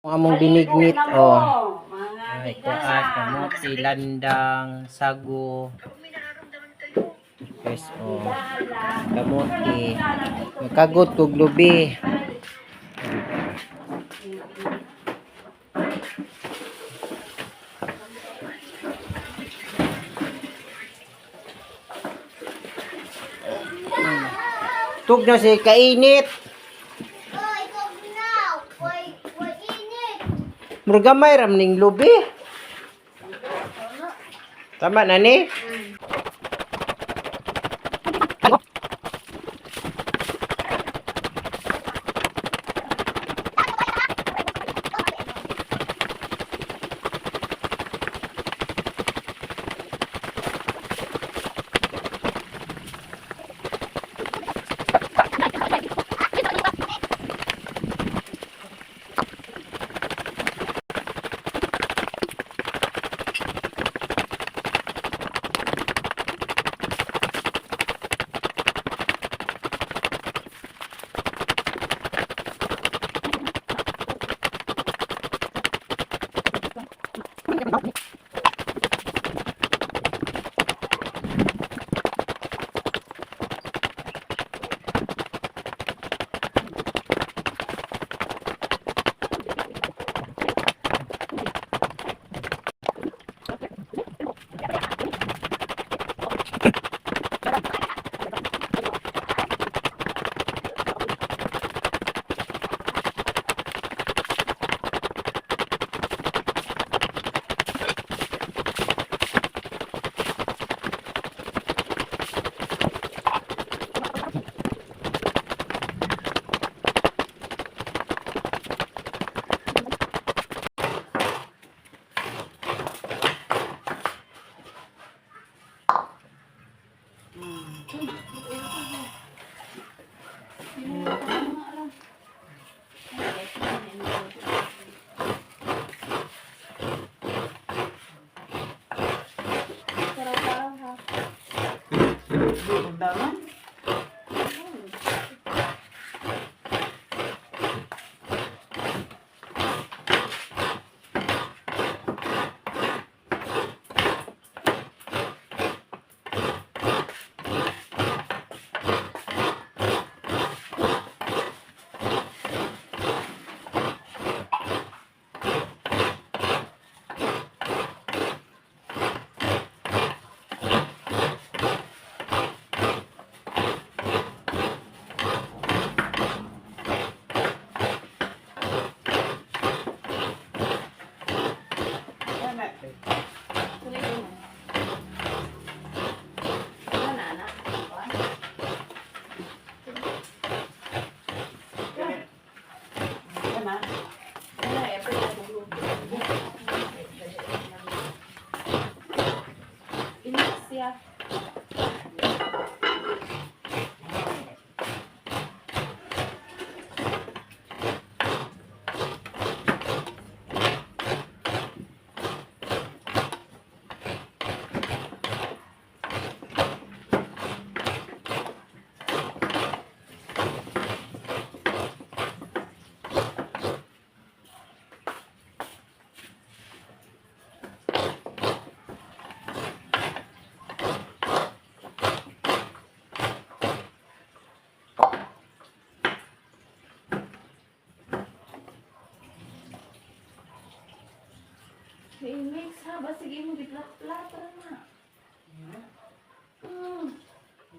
Among benignit ay kuan kamote, landang, sago. Yes, kamote. Makagot kog lubi. Tug na si kainit. Murgamay ram ning lubi. Tama na ni? Mix ha, basta sige mo giplat-plat na.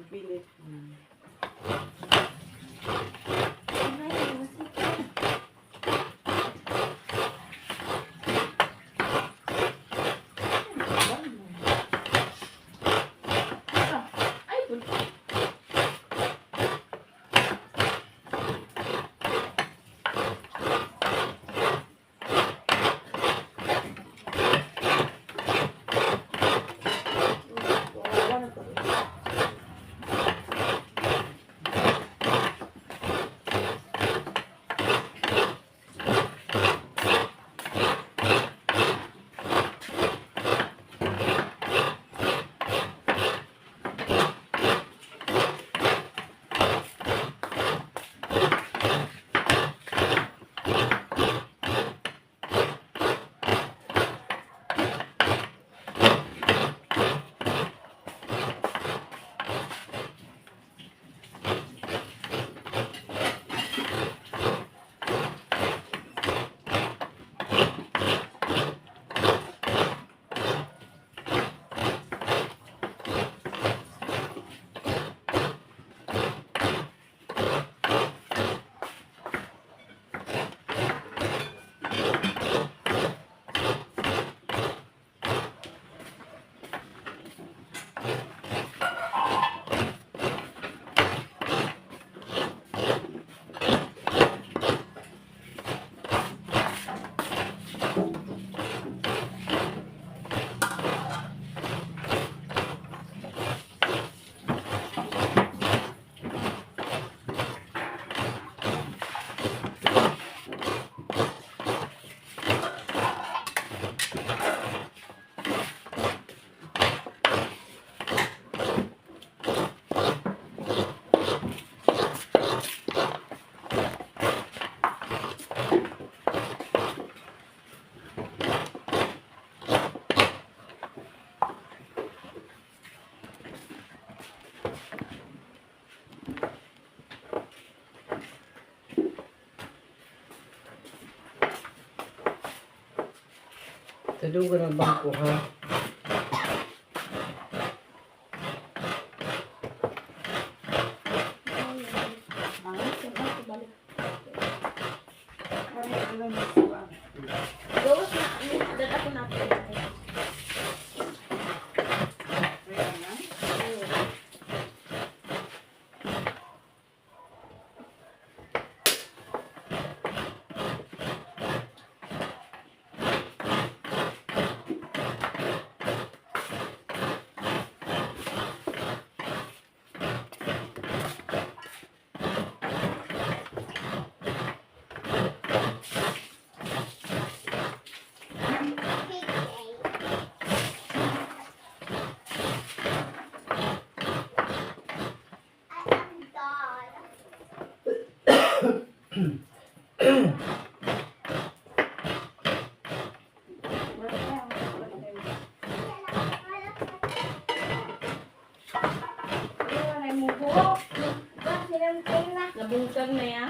Dipili. Tadugan ang bangko ha. Gawas na. Dan ako na. Nabungkag na ya.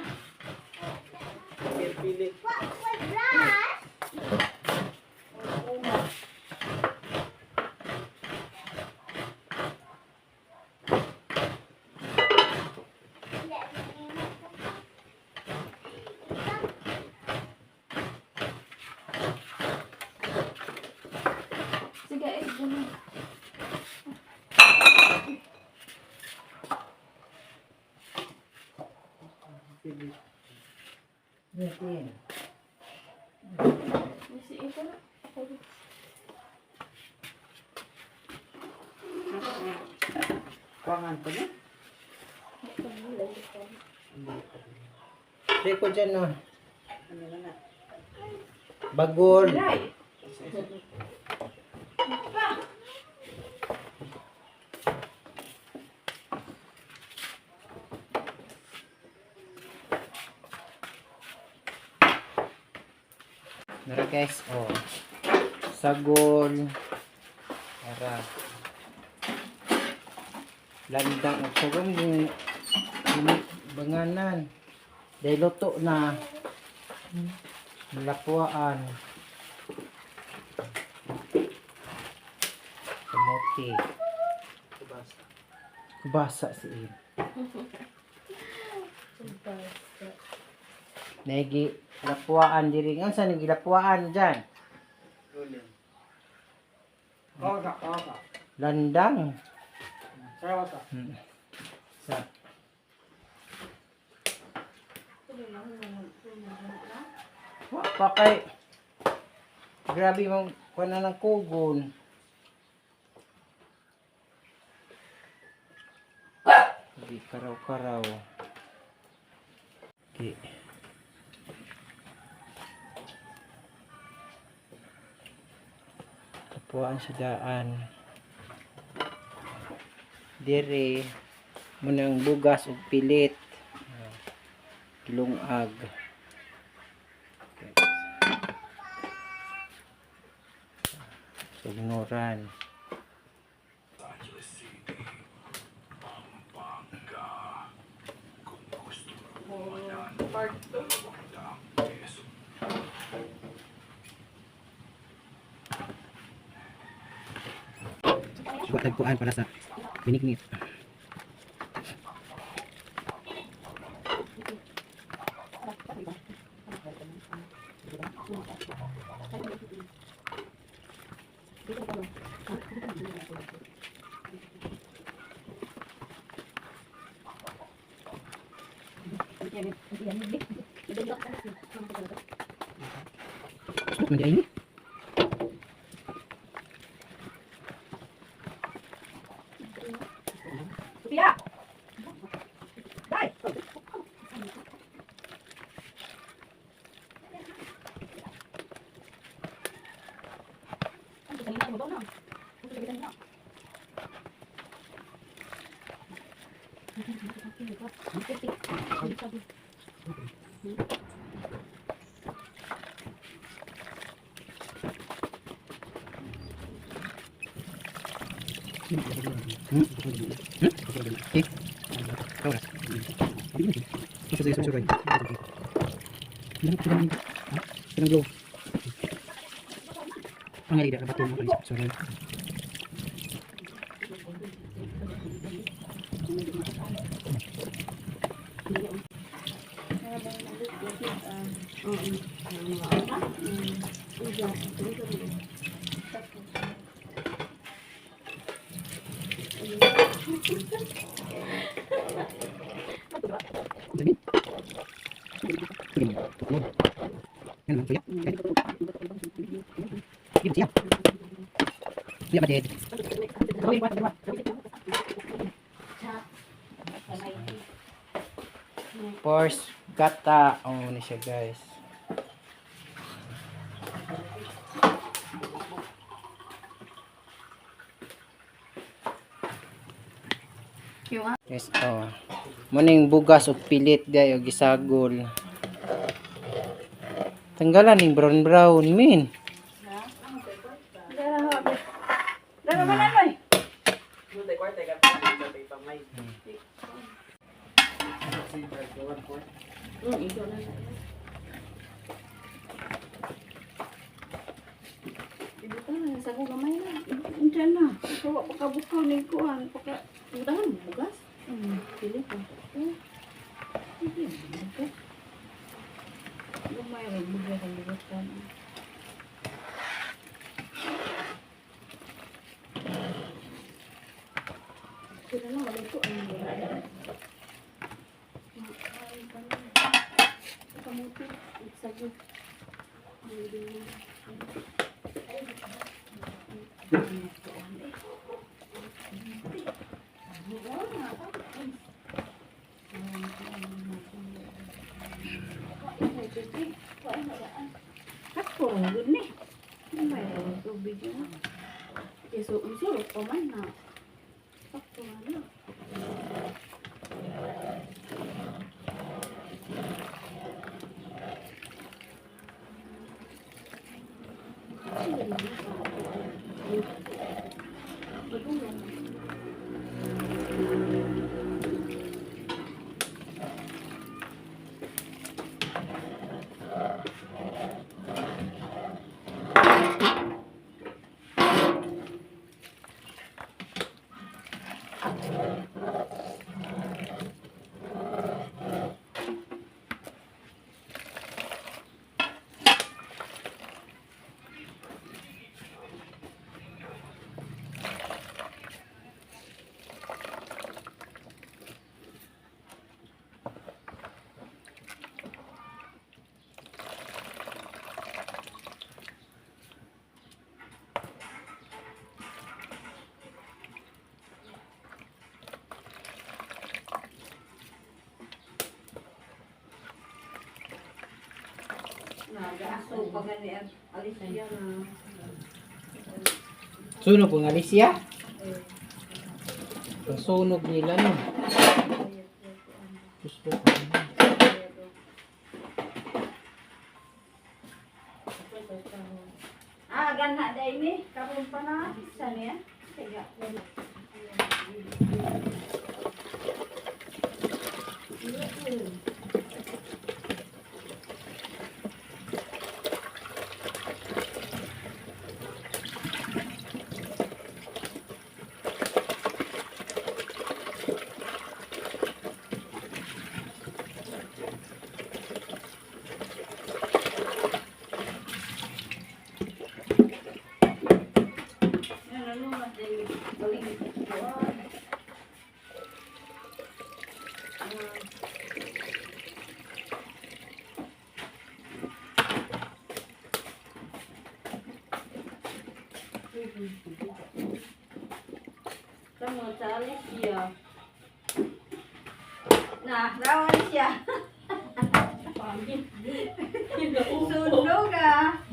Sige, ganun. Misi ito na. Kuangan pa na? Di ko dyan no. Ano na na? Bagol. Nara guys, oh. Sagol. Nara. Landang at sagol yung banganan. Dahil luto na. Malapuan. Kamote. Kubasa. Kubasa siya. Nagi lapuan diri. Ang saan nagi lapuan dyan? Rolling. Kaka, kaka. Landang. Sawa ka. Sa wa pa kay grabe mong kuha ng kugon. Di karaw-karaw. Okay. Kapuan sa daan. Dire munang bugas ug pilit. Kilungag. Okay. Sugnuran. Suka tagpuan para sa benignit. Gusto mo di ini? Sophia! Dai! Okay. Kau dah. Apa saya suruh? Jangan glow. Ang nga ida bato mo kalis. Sorry. Sige. Sige. Tuklod. Yan lang tuya. Sige siya. Siya ba dead? Gawin mo ito. Force kata. Oh, ni siya guys. Yes, oh. Muning bugas o pilit day o gisagol. Tanggalan ning brown brown min. Dara man ay. Ibutan na sa ko gamay na. Diyan na. Kawa pagkabukaw ni kuan, pagka udahan bugas. Pili ko. Hindi bugas. Lumay rin bugas ang bugas kan. Sila na wala ko ang bugas. Kamuti, sagot. Ako, good ni. May tubig na. Yeso, unsuro pa man na. Ako na. Nagaso pa gani Alicia na. Sunog ang Alicia? Ang sunog nila no. Gusto ko. Gana day ni kapon pa na isa niya. Kaya kamu sa Alicia. Nah, rawan siya. Sunog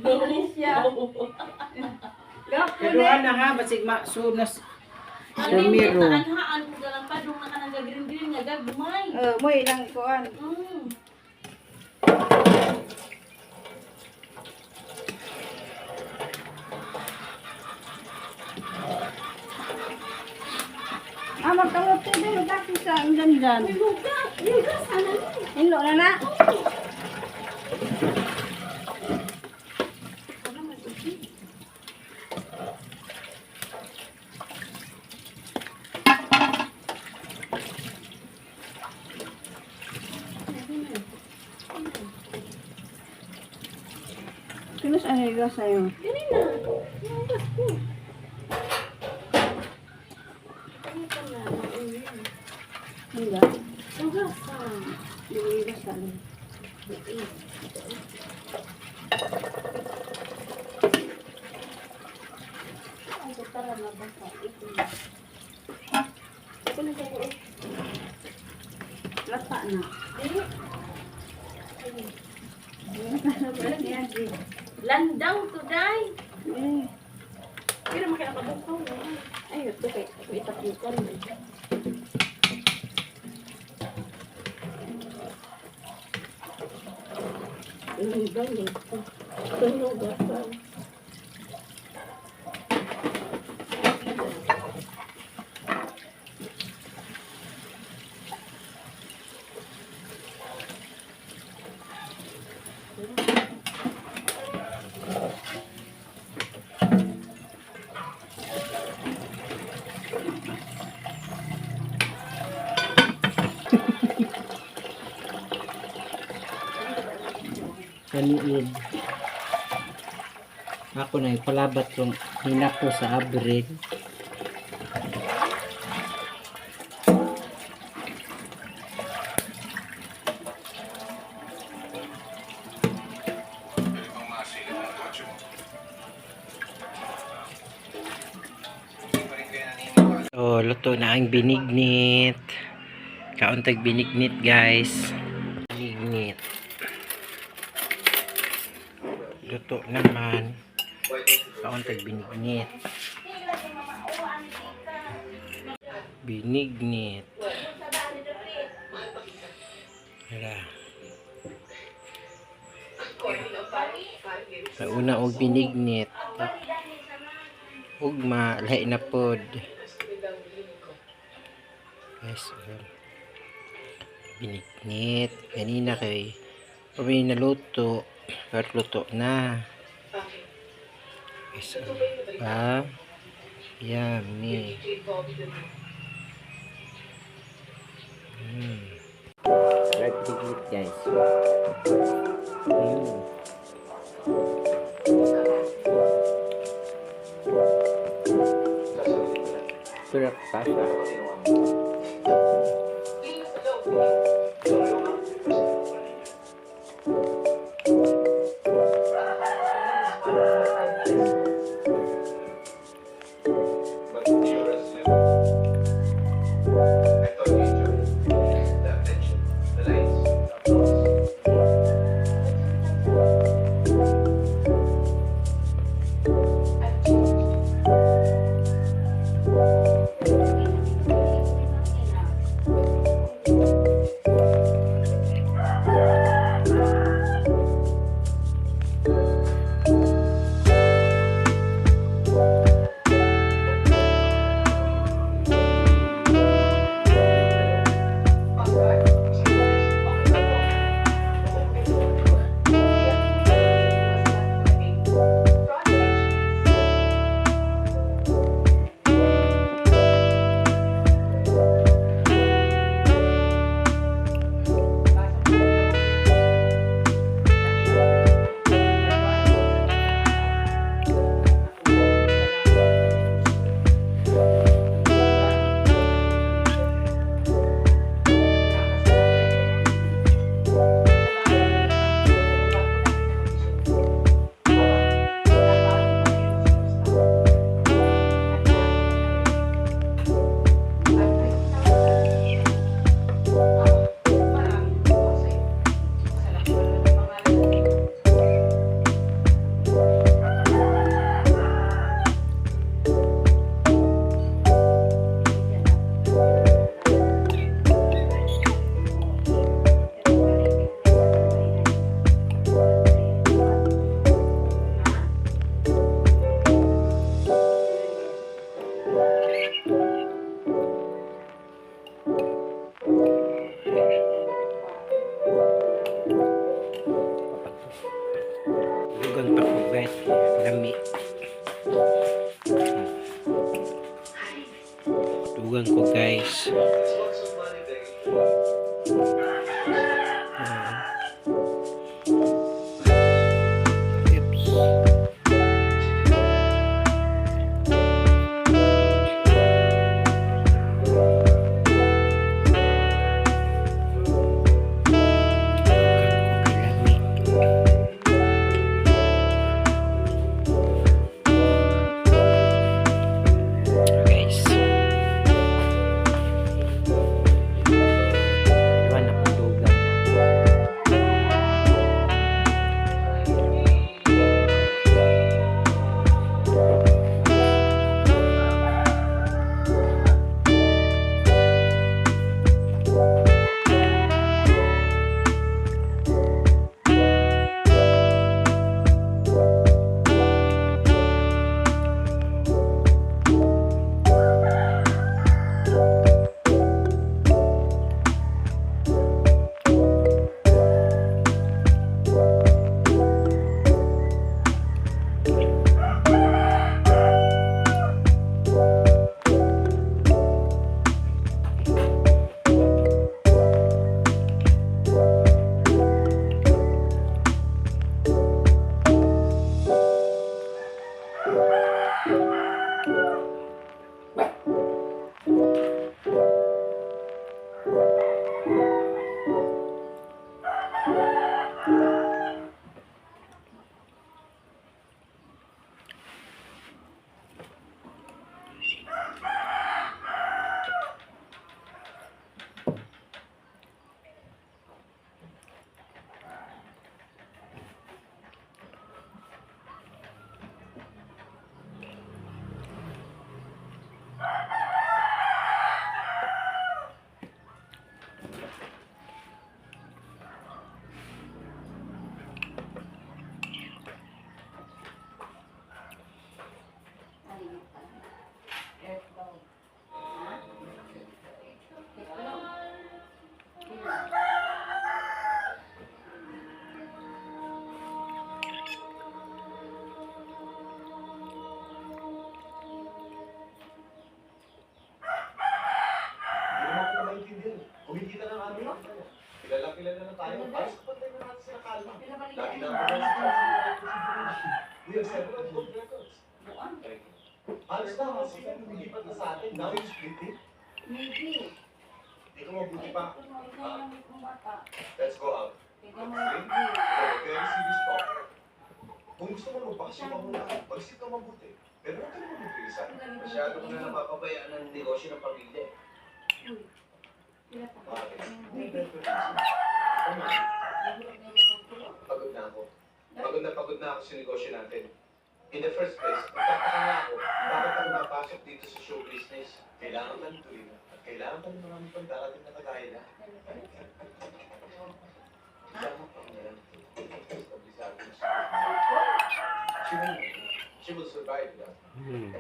Alicia. Kaduhan na ha, basig masunas. Ano Miro. yung taanhaan ko dalang padung na kanang green-green nga gagmay. Mo ilang kuan. Magkamote din dati sa dandan. Yuga sana ni. Hinlo na na. Nasaan yung gas sa'yo? Kanina. Yung gas ko. Ano pa na? Yung gas? Yung gas. Yung gas sa'yo. Ang tara na basta. Ito. Lata na. Landang to day. Eh. Pero makakabukaw na. Ay, ito kay itapukan. Kaniid. Ako na ipalabat kong hinak ko sa abrid. So, luto na ang benignit. Kauntag benignit, guys. Benignit. Luto naman. Kauntag benignit. Benignit. Hala. Nauna og benignit. Ugma, lahi na pod. Guys, benignit. Kanina kay pabili na luto. At luto na. Guys, ba? Yummy. Right benignit, guys. Sarap pasa. Dugang pa po, guys. Lami. Dugang ko, guys. Oops. have several gold records. Buwan. Halos na kasi lumilipat na sa atin. Now you split it. Maybe. Hindi ko mabuti pa. Ikaw yung bata. Let's go out. Ikaw mo Okay? yung Very serious talk. Kung gusto mo magbakasyon ka muna, mag-sit ka mabuti. Pero huwag ka naman magpilisan. Masyado ko na napapabayaan ng negosyo ng pamilya. Bakit? Pagod na ako. Pagod na ako sa negosyo natin. In the first place, nagtataka nga ako, bakit ako napasok dito sa show business? Kailangan ka nito rin. At kailangan ka ng maraming pagdarating na kagaya na. Sama pa nga yan. Stabilisado na siya. She will survive that.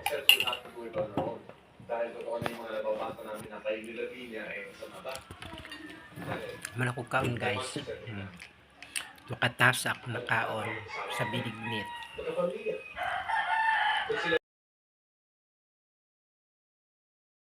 Except she'll have to do it on her own. Dahil totoo na yung mga nababasa namin na kayo nila niya ay sa mata. Manakog kaon guys. Makatasak na kaon sa benignit.